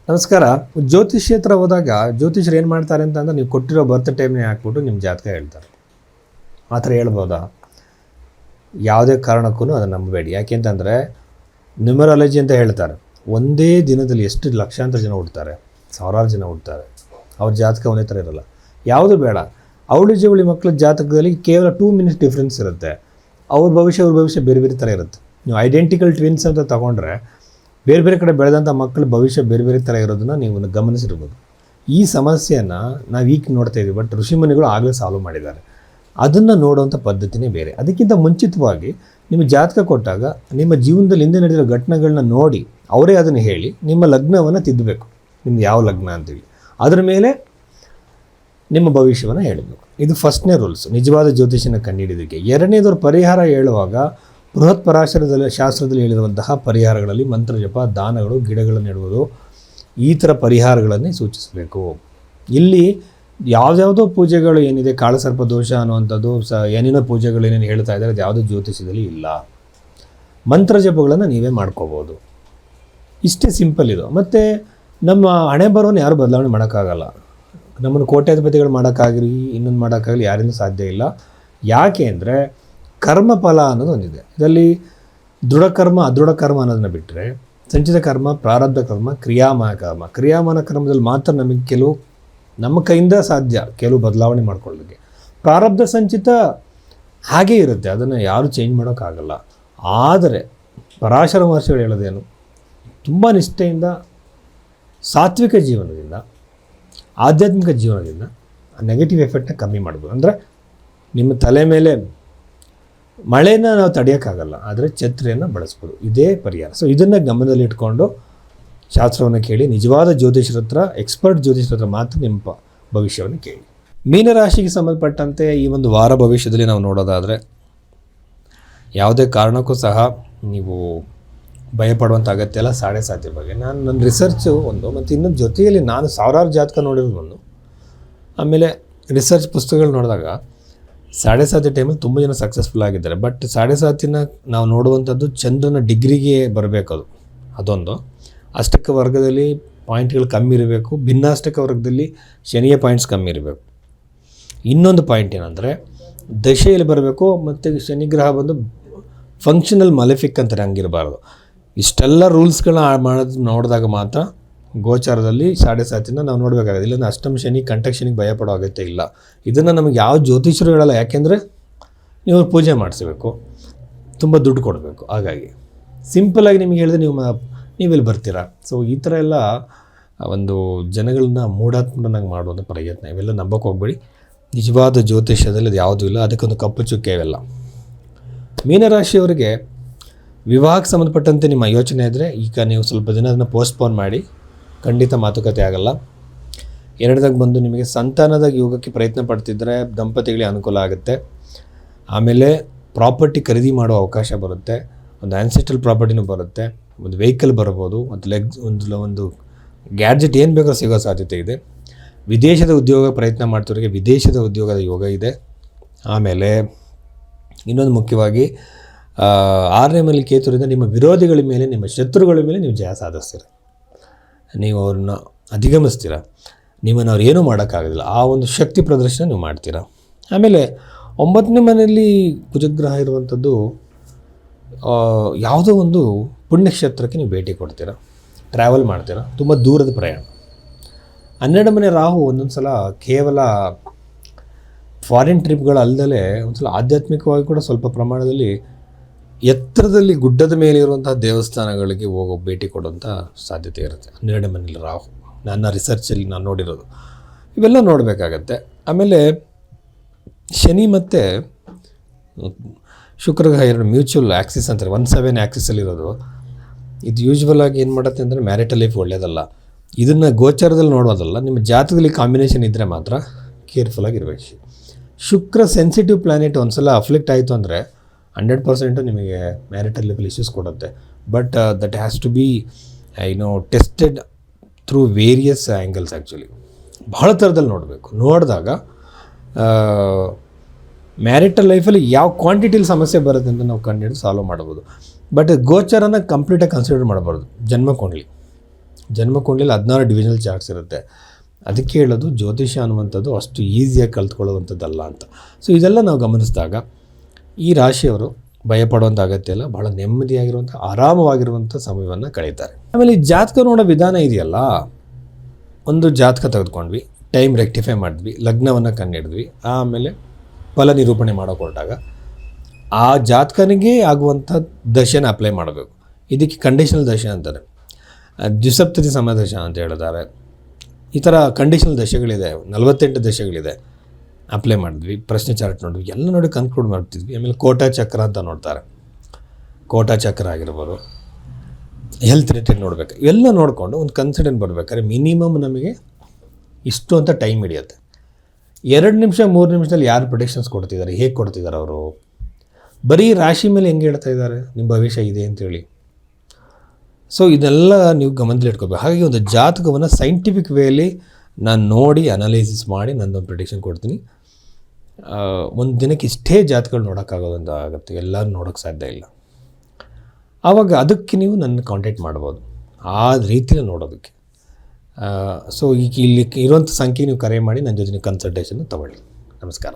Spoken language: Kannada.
ನಮಸ್ಕಾರ. ಜ್ಯೋತಿಷ್ಯ ಹತ್ರ ಹೋದಾಗ ಜ್ಯೋತಿಷ್ಯರು ಏನು ಮಾಡ್ತಾರೆ ಅಂತಂದ್ರೆ ನೀವು ಕೊಟ್ಟಿರೋ ಬರ್ತ್ ಟೈಮ್ನೇ ಹಾಕ್ಬಿಟ್ಟು ನಿಮ್ಮ ಜಾತಕ ಹೇಳ್ತಾರೆ. ಆ ಥರ ಹೇಳ್ಬೋದಾ? ಯಾವುದೇ ಕಾರಣಕ್ಕೂ ಅದನ್ನು ನಂಬಬೇಡಿ. ಯಾಕೆಂತಂದರೆ ನ್ಯೂಮರಾಲಜಿ ಅಂತ ಹೇಳ್ತಾರೆ, ಒಂದೇ ದಿನದಲ್ಲಿ ಎಷ್ಟು ಲಕ್ಷಾಂತರ ಜನ ಹುಡ್ತಾರೆ, ಸಾವಿರಾರು ಜನ ಹುಡ್ತಾರೆ. ಅವ್ರ ಜಾತಕ ಒಂದೇ ಥರ ಇರೋಲ್ಲ. ಯಾವುದು ಬೇಡ, ಅವಳಿ ಜವಳಿ ಮಕ್ಕಳ ಜಾತಕದಲ್ಲಿ ಕೇವಲ 2 ಮಿನಿಟ್ಸ್ ಡಿಫ್ರೆನ್ಸ್ ಇರುತ್ತೆ. ಅವ್ರ ಭವಿಷ್ಯ ಬೇರೆ ಬೇರೆ ಥರ ಇರುತ್ತೆ. ನೀವು ಐಡೆಂಟಿಕಲ್ ಟ್ವಿನ್ಸ್ ಅಂತ ತೊಗೊಂಡ್ರೆ ಬೇರೆ ಬೇರೆ ಕಡೆ ಬೆಳೆದಂಥ ಮಕ್ಕಳ ಭವಿಷ್ಯ ಬೇರೆ ಬೇರೆ ಥರ ಇರೋದನ್ನು ನೀವು ಗಮನಿಸಿರ್ಬೋದು. ಈ ಸಮಸ್ಯೆಯನ್ನು ನಾವು ಈಗ ನೋಡ್ತಾ ಇದ್ದೀವಿ, ಬಟ್ ಋಷಿಮುನಿಗಳು ಆಗಲೇ ಸಾಲ್ವ್ ಮಾಡಿದ್ದಾರೆ. ಅದನ್ನು ನೋಡುವಂಥ ಪದ್ಧತಿನೇ ಬೇರೆ. ಅದಕ್ಕಿಂತ ಮುಂಚಿತವಾಗಿ ನಿಮ್ಮ ಜಾತಕ ಕೊಟ್ಟಾಗ ನಿಮ್ಮ ಜೀವನದಲ್ಲಿ ಹಿಂದೆ ನಡೆದಿರೋ ಘಟನೆಗಳನ್ನ ನೋಡಿ ಅವರೇ ಅದನ್ನು ಹೇಳಿ ನಿಮ್ಮ ಲಗ್ನವನ್ನು ತಿದ್ದಬೇಕು. ನಿಮ್ದು ಯಾವ ಲಗ್ನ ಅಂತೇಳಿ ಅದರ ಮೇಲೆ ನಿಮ್ಮ ಭವಿಷ್ಯವನ್ನು ಹೇಳಬೇಕು. ಇದು ಫಸ್ಟ್ನೇ ರೂಲ್ಸ್ ನಿಜವಾದ ಜ್ಯೋತಿಷನ ಕಂಡುಹಿಡಿಯೋದಕ್ಕೆ. ಎರಡನೇದವ್ರ ಪರಿಹಾರ ಹೇಳುವಾಗ ಬೃಹತ್ ಶಾಸ್ತ್ರದಲ್ಲಿ ಹೇಳಿರುವಂತಹ ಪರಿಹಾರಗಳಲ್ಲಿ ಮಂತ್ರ ಜಪ, ದಾನಗಳು, ಗಿಡಗಳನ್ನು ನೆಡುವುದು, ಈ ಥರ ಪರಿಹಾರಗಳನ್ನೇ ಸೂಚಿಸಬೇಕು. ಇಲ್ಲಿ ಯಾವುದ್ಯಾವುದೋ ಪೂಜೆಗಳು ಏನಿದೆ, ಕಾಳಸರ್ಪ ದೋಷ ಅನ್ನುವಂಥದ್ದು ಏನೇನೋ ಪೂಜೆಗಳು ಏನೇನು ಹೇಳ್ತಾ ಇದ್ದಾರೆ, ಅದು ಯಾವುದೋ ಜ್ಯೋತಿಷದಲ್ಲಿ ಇಲ್ಲ. ಮಂತ್ರ ಜಪಗಳನ್ನು ನೀವೇ ಮಾಡ್ಕೋಬೋದು. ಇಷ್ಟೇ ಸಿಂಪಲ್ ಇದು. ಮತ್ತು ನಮ್ಮ ಹಣೆ ಬರೋನು ಯಾರು ಬದಲಾವಣೆ ಮಾಡೋಕ್ಕಾಗಲ್ಲ. ನಮ್ಮನ್ನು ಕೋಟ್ಯಾಧಿಪತಿಗಳು ಮಾಡೋಕ್ಕಾಗಲಿ, ಇನ್ನೊಂದು ಮಾಡೋಕ್ಕಾಗಲಿ ಯಾರಿಂದ ಸಾಧ್ಯ ಇಲ್ಲ. ಯಾಕೆ ಅಂದರೆ ಕರ್ಮಫಲ ಅನ್ನೋದು ಒಂದಿದೆ. ಇದರಲ್ಲಿ ದೃಢಕರ್ಮ, ಅದೃಢ ಕರ್ಮ ಅನ್ನೋದನ್ನ ಬಿಟ್ಟರೆ ಸಂಚಿತ ಕರ್ಮ, ಪ್ರಾರಬ್ಧ ಕರ್ಮ, ಕ್ರಿಯಾಮಾನ ಕರ್ಮ. ಕ್ರಿಯಾಮಾನ ಕರ್ಮದಲ್ಲಿ ಮಾತ್ರ ನಮಗೆ ನಮ್ಮ ಕೈಯಿಂದ ಸಾಧ್ಯ ಕೆಲವು ಬದಲಾವಣೆ ಮಾಡ್ಕೊಳ್ಳೋದಕ್ಕೆ. ಪ್ರಾರಬ್ಧ ಸಂಚಿತ ಹಾಗೇ ಇರುತ್ತೆ, ಅದನ್ನು ಯಾರು ಚೇಂಜ್ ಮಾಡೋಕ್ಕಾಗಲ್ಲ. ಆದರೆ ಪರಾಶರ ಮಹರ್ಷಿಗಳು ಹೇಳೋದೇನು, ತುಂಬ ನಿಷ್ಠೆಯಿಂದ, ಸಾತ್ವಿಕ ಜೀವನದಿಂದ, ಆಧ್ಯಾತ್ಮಿಕ ಜೀವನದಿಂದ ನೆಗೆಟಿವ್ ಎಫೆಕ್ಟ್ನ ಕಮ್ಮಿ ಮಾಡ್ಬೋದು. ಅಂದರೆ ನಿಮ್ಮ ತಲೆ ಮೇಲೆ ಮಳೆನ ನಾವು ತಡೆಯೋಕ್ಕಾಗಲ್ಲ, ಆದರೆ ಛತ್ರಿಯನ್ನು ಬಳಸ್ಬೋದು. ಇದೇ ಪರಿಹಾರ. ಸೊ ಇದನ್ನು ಗಮನದಲ್ಲಿಟ್ಕೊಂಡು ಶಾಸ್ತ್ರವನ್ನು ಕೇಳಿ, ನಿಜವಾದ ಜ್ಯೋತಿಷರ ಹತ್ರ, ಎಕ್ಸ್ಪರ್ಟ್ ಜ್ಯೋತಿಷರ ಹತ್ರ ಮಾತ್ರ ನಿಮ್ಮ ಭವಿಷ್ಯವನ್ನು ಕೇಳಿ. ಮೀನರಾಶಿಗೆ ಸಂಬಂಧಪಟ್ಟಂತೆ ಈ ಒಂದು ವಾರ ಭವಿಷ್ಯದಲ್ಲಿ ನಾವು ನೋಡೋದಾದರೆ ಯಾವುದೇ ಕಾರಣಕ್ಕೂ ಸಹ ನೀವು ಭಯಪಡುವಂಥ ಅಗತ್ಯ ಇಲ್ಲ. ಸಾಡೆ ಸಾತಿ ಬಗ್ಗೆ ನನ್ನ ರಿಸರ್ಚು ಒಂದು, ಮತ್ತು ಇನ್ನೊಂದು ಜೊತೆಯಲ್ಲಿ ನಾನು ಸಾವಿರಾರು ಜಾತಕ ನೋಡಿರೋದು ಒಂದು, ಆಮೇಲೆ ರಿಸರ್ಚ್ ಪುಸ್ತಕಗಳು ನೋಡಿದಾಗ ಸಾಡೆ ಸಾತಿ ಟೈಮಲ್ಲಿ ತುಂಬ ಜನ ಸಕ್ಸಸ್ಫುಲ್ ಆಗಿದ್ದಾರೆ. ಬಟ್ ಸಾಡೆ ಸಾತಿನ ನಾವು ನೋಡುವಂಥದ್ದು ಚಂದ್ರನ ಡಿಗ್ರಿಗೆ ಬರಬೇಕು. ಅದೊಂದು ಅಷ್ಟಕ ವರ್ಗದಲ್ಲಿ ಪಾಯಿಂಟ್ಗಳು ಕಮ್ಮಿ ಇರಬೇಕು, ಭಿನ್ನಾಷ್ಟಕ ವರ್ಗದಲ್ಲಿ ಶನಿಯ ಪಾಯಿಂಟ್ಸ್ ಕಮ್ಮಿ ಇರಬೇಕು. ಇನ್ನೊಂದು ಪಾಯಿಂಟ್ ಏನಂದರೆ ದಶೆಯಲ್ಲಿ ಬರಬೇಕು, ಮತ್ತು ಶನಿಗ್ರಹ ಬಂದು ಫಂಕ್ಷನಲ್ ಮಲೆಫಿಕ್ ಅಂತಾರೆ, ಹಂಗಿರಬಾರ್ದು. ಇಷ್ಟೆಲ್ಲ ರೂಲ್ಸ್ಗಳನ್ನ ನೋಡಿದಾಗ ಮಾತ್ರ ಗೋಚಾರದಲ್ಲಿ ಸಾಡೆ ಸಾತಿನ ನಾವು ನೋಡಬೇಕಾಗುತ್ತೆ. ಇಲ್ಲಾಂದರೆ ಅಷ್ಟಮ ಶನಿ, ಕಂಟಕ ಶನಿಗೆ ಭಯಪಡೋ ಅಗತ್ಯ ಇಲ್ಲ. ಇದನ್ನು ನಮಗೆ ಯಾವ ಜ್ಯೋತಿಷರು ಹೇಳಲ್ಲ. ಯಾಕೆಂದರೆ ನೀವು ಪೂಜೆ ಮಾಡಿಸ್ಬೇಕು, ತುಂಬ ದುಡ್ಡು ಕೊಡಬೇಕು. ಹಾಗಾಗಿ ಸಿಂಪಲಾಗಿ ನಿಮಗೆ ಹೇಳಿದ್ರೆ ನೀವೆಲ್ಲಿ ಬರ್ತೀರಾ? ಸೊ ಈ ಥರ ಎಲ್ಲ ಒಂದು ಜನಗಳನ್ನ ಮೂಢಾತ್ಮನಾಗಿ ಮಾಡುವಂಥ ಪ್ರಯತ್ನ, ಇವೆಲ್ಲ ನಂಬಕ್ಕೆ ಹೋಗ್ಬೇಡಿ. ನಿಜವಾದ ಜ್ಯೋತಿಷ್ಯದಲ್ಲಿ ಅದು ಯಾವುದೂ ಇಲ್ಲ, ಅದಕ್ಕೊಂದು ಕಪ್ಪು ಚುಕ್ಕೆ ಇವೆಲ್ಲ. ಮೀನರಾಶಿಯವರಿಗೆ ವಿವಾಹಕ್ಕೆ ಸಂಬಂಧಪಟ್ಟಂತೆ ನಿಮ್ಮ ಯೋಚನೆ ಇದ್ದರೆ ಈಗ ನೀವು ಸ್ವಲ್ಪ ದಿನ ಅದನ್ನು ಪೋಸ್ಟ್ಪೋನ್ ಮಾಡಿ, ಖಂಡಿತ ಮಾತುಕತೆ ಆಗಲ್ಲ. ಎರಡದಾಗಿ ಬಂದು ನಿಮಗೆ ಸಂತಾನದ ಯೋಗಕ್ಕೆ ಪ್ರಯತ್ನ ಪಡ್ತಿದ್ದರೆ ದಂಪತಿಗಳಿಗೆ ಅನುಕೂಲ ಆಗುತ್ತೆ. ಆಮೇಲೆ ಪ್ರಾಪರ್ಟಿ ಖರೀದಿ ಮಾಡೋ ಅವಕಾಶ ಬರುತ್ತೆ, ಒಂದು ಆನ್ಸೆಸ್ಟ್ರಲ್ ಪ್ರಾಪರ್ಟಿನೂ ಬರುತ್ತೆ, ಒಂದು ವೆಹಿಕಲ್ ಬರ್ಬೋದು, ಒಂದು ಗ್ಯಾಡ್ಜೆಟ್ ಏನು ಬೇಕೋ ಸಿಗೋ ಸಾಧ್ಯತೆ ಇದೆ. ವಿದೇಶದ ಉದ್ಯೋಗ ಪ್ರಯತ್ನ ಮಾಡ್ತಿರೋರಿಗೆ ವಿದೇಶದ ಉದ್ಯೋಗದ ಯೋಗ ಇದೆ. ಆಮೇಲೆ ಇನ್ನೊಂದು ಮುಖ್ಯವಾಗಿ 6ನೇ ಮನೇಲಿ ಕೇತುರಿಂದ ನಿಮ್ಮ ವಿರೋಧಿಗಳ ಮೇಲೆ, ನಿಮ್ಮ ಶತ್ರುಗಳ ಮೇಲೆ ನೀವು ಜಯ ಸಾಧಿಸ್ತೀರ, ನೀವು ಅವ್ರನ್ನ ಅಧಿಗಮಿಸ್ತೀರ, ನಿಮ್ಮನ್ನು ಅವ್ರು ಏನೂ ಮಾಡೋಕ್ಕಾಗೋದಿಲ್ಲ. ಆ ಒಂದು ಶಕ್ತಿ ಪ್ರದರ್ಶನ ನೀವು ಮಾಡ್ತೀರಾ. ಆಮೇಲೆ 9ನೇ ಮನೆಯಲ್ಲಿ ಕುಜಗ್ರಹ ಇರುವಂಥದ್ದು, ಯಾವುದೋ ಒಂದು ಪುಣ್ಯಕ್ಷೇತ್ರಕ್ಕೆ ನೀವು ಭೇಟಿ ಕೊಡ್ತೀರಾ, ಟ್ರಾವೆಲ್ ಮಾಡ್ತೀರಾ, ತುಂಬ ದೂರದ ಪ್ರಯಾಣ. 12 ಮನೆ ರಾಹು ಒಂದೊಂದು ಸಲ ಕೇವಲ ಫಾರಿನ್ ಟ್ರಿಪ್ಗಳು ಅಲ್ಲದೆ ಒಂದು ಸಲ ಆಧ್ಯಾತ್ಮಿಕವಾಗಿ ಕೂಡ ಸ್ವಲ್ಪ ಪ್ರಮಾಣದಲ್ಲಿ ಎತ್ತರದಲ್ಲಿ ಗುಡ್ಡದ ಮೇಲೆ ಇರುವಂತಹ ದೇವಸ್ಥಾನಗಳಿಗೆ ಭೇಟಿ ಕೊಡುವಂಥ ಸಾಧ್ಯತೆ ಇರುತ್ತೆ 12 ಮನೇಲಿ ರಾಹು. ನನ್ನ ರಿಸರ್ಚಲ್ಲಿ ನಾನು ನೋಡಿರೋದು ಇವೆಲ್ಲ ನೋಡಬೇಕಾಗತ್ತೆ. ಆಮೇಲೆ ಶನಿ ಮತ್ತು ಶುಕ್ರಗ್ರಹ 2 ಮ್ಯೂಚುವಲ್ ಆ್ಯಕ್ಸಿಸ್ ಅಂತಾರೆ, 1-7 ಆ್ಯಕ್ಸಿಸಲ್ಲಿರೋದು. ಇದು ಯೂಶ್ವಲ್ ಆಗಿ ಏನು ಮಾಡುತ್ತೆ ಅಂದರೆ ಮ್ಯಾರಿಟಲ್ ಲೈಫ್ ಒಳ್ಳೆಯದಲ್ಲ. ಇದನ್ನು ಗೋಚಾರದಲ್ಲಿ ನೋಡೋದಲ್ಲ, ನಿಮ್ಮ ಜಾತಕದಲ್ಲಿ ಕಾಂಬಿನೇಷನ್ ಇದ್ದರೆ ಮಾತ್ರ ಕೇರ್ಫುಲ್ಲಾಗಿರಬೇಕು. ಶುಕ್ರ ಸೆನ್ಸಿಟಿವ್ ಪ್ಲಾನೆಟ್ ಒಂದು ಸಲ ಅಫ್ಲಿಕ್ಟ್ ಆಯಿತು ಅಂದರೆ 100% ನಿಮಗೆ ಮ್ಯಾರಿಟಲ್ ಲೆವೆಲ್ ಇಶ್ಯೂಸ್ ಕೊಡುತ್ತೆ. But that has to be tested through various angles. Actually ಬಹಳ ಥರದಲ್ಲಿ ನೋಡಿದಾಗ ಮ್ಯಾರಿಟಲ್ ಲೈಫಲ್ಲಿ ಯಾವ ಕ್ವಾಂಟಿಟಿಲಿ ಸಮಸ್ಯೆ ಬರುತ್ತೆ ಅಂತ ನಾವು ಕಂಡುಹಿಡಿದು ಸಾಲ್ವ್ ಮಾಡ್ಬೋದು. ಬಟ್ ಗೋಚರನ ಕಂಪ್ಲೀಟಾಗಿ ಕನ್ಸಿಡರ್ ಮಾಡಬಾರ್ದು, ಜನ್ಮಕ್ಕೆ ಓನ್ಲಿ. ಜನ್ಮಕುಂಡಲಿಯಲ್ಲಿ 16 ಡಿವಿಷನಲ್ ಚಾರ್ಟ್ಸ್ ಇರುತ್ತೆ. ಅದಕ್ಕೆ ಹೇಳೋದು ಜ್ಯೋತಿಷ್ಯ ಅನ್ನುವಂಥದ್ದು ಅಷ್ಟು ಈಸಿಯಾಗಿ ಕಲ್ತ್ಕೊಳ್ಳುವಂಥದ್ದಲ್ಲ ಅಂತ. ಸೊ ಇದೆಲ್ಲ ನಾವು ಗಮನಿಸಿದಾಗ ಈ ರಾಶಿಯವರು ಭಯಪಡುವಂಥ ಅಗತ್ಯ ಇಲ್ಲ, ಭಾಳ ನೆಮ್ಮದಿಯಾಗಿರುವಂಥ ಆರಾಮವಾಗಿರುವಂಥ ಸಮಯವನ್ನು ಕಳೀತಾರೆ. ಆಮೇಲೆ ಈ ಜಾತಕ ನೋಡೋ ವಿಧಾನ ಇದೆಯಲ್ಲ, ಒಂದು ಜಾತಕ ತೆಗೆದುಕೊಂಡ್ವಿ, ಟೈಮ್ ರೆಕ್ಟಿಫೈ ಮಾಡಿದ್ವಿ, ಲಗ್ನವನ್ನು ಕಂಡುಹಿಡಿದ್ವಿ, ಆಮೇಲೆ ಫಲ ನಿರೂಪಣೆ ಮಾಡೋಕೆ ಹೊರಟಾಗ ಆ ಜಾತಕನಿಗೆ ಆಗುವಂಥ ದಶೆನ ಅಪ್ಲೈ ಮಾಡಬೇಕು. ಇದಕ್ಕೆ ಕಂಡೀಷನಲ್ ದಶೆ ಅಂತಾರೆ, ದ್ವಿಸಪ್ತತಿ ಸಮದಶ ಅಂತ ಹೇಳಿದ್ದಾರೆ. ಈ ಥರ ಕಂಡೀಷನಲ್ ದಶೆಗಳಿದೆ, 48 ದಶೆಗಳಿದೆ. ಅಪ್ಲೈ ಮಾಡಿದ್ವಿ, ಪ್ರಶ್ನೆ ಚಾರ್ಟ್ ನೋಡಿದ್ವಿ, ಎಲ್ಲ ನೋಡಿ ಕನ್ಕ್ಲೂಡ್ ಮಾಡ್ತಿದ್ವಿ. ಆಮೇಲೆ ಕೋಟಾ ಚಕ್ರ ಅಂತ ನೋಡ್ತಾರೆ, ಕೋಟಾ ಚಕ್ರ ಆಗಿರ್ಬೋದು, ಹೆಲ್ತ್ ರಿಲೇಟೆಡ್ ನೋಡಬೇಕು. ಇವೆಲ್ಲ ನೋಡಿಕೊಂಡು ಒಂದು ಕನ್ಸಿಡೆಂಟ್ ಬರಬೇಕಾದ್ರೆ ಮಿನಿಮಮ್ ನಮಗೆ ಇಷ್ಟು ಅಂತ ಟೈಮ್ ಹಿಡಿಯುತ್ತೆ. 2 ನಿಮಿಷ 3 ನಿಮಿಷದಲ್ಲಿ ಯಾರು ಪ್ರಿಡಿಕ್ಷನ್ಸ್ ಕೊಡ್ತಿದ್ದಾರೆ, ಹೇಗೆ ಕೊಡ್ತಿದ್ದಾರೆ ಅವರು? ಬರೀ ರಾಶಿ ಮೇಲೆ ಹೆಂಗೆ ಹೇಳ್ತಾ ಇದ್ದಾರೆ ನಿಮ್ಮ ಭವಿಷ್ಯ ಇದೆ ಅಂತೇಳಿ. ಸೊ ಇದೆಲ್ಲ ನೀವು ಗಮನದಲ್ಲಿ ಇಟ್ಕೋಬೇಕು. ಹಾಗಾಗಿ ಒಂದು ಜಾತಕವನ್ನು ಸೈಂಟಿಫಿಕ್ ವೇಲಿ ನಾನು ನೋಡಿ ಅನಾಲಿಸಿಸ್ ಮಾಡಿ ನನ್ನೊಂದು ಪ್ರಿಡಿಕ್ಷನ್ ಕೊಡ್ತೀನಿ. ಒಂದು ದಿನಕ್ಕೆ ಇಷ್ಟೇ ಜಾತಕಗಳು ನೋಡೋಕ್ಕಾಗೋದಂತ ಆಗುತ್ತೆ, ಎಲ್ಲರೂ ನೋಡೋಕ್ಕೆ ಸಾಧ್ಯ ಇಲ್ಲ. ಆವಾಗ ಅದಕ್ಕೆ ನೀವು ನನ್ನ ಕಾಂಟ್ಯಾಕ್ಟ್ ಮಾಡ್ಬೋದು, ಆ ರೀತಿಯಲ್ಲಿ ನೋಡೋದಕ್ಕೆ. ಸೊ ಈಗ ಇಲ್ಲಿ ಇರುವಂಥ ಸಂಖ್ಯೆ ನೀವು ಕರೆ ಮಾಡಿ ನನ್ನ ಜೊತೆ ಕನ್ಸಲ್ಟೇಷನ್ ತೊಗೊಳ್ಳಿ. ನಮಸ್ಕಾರ.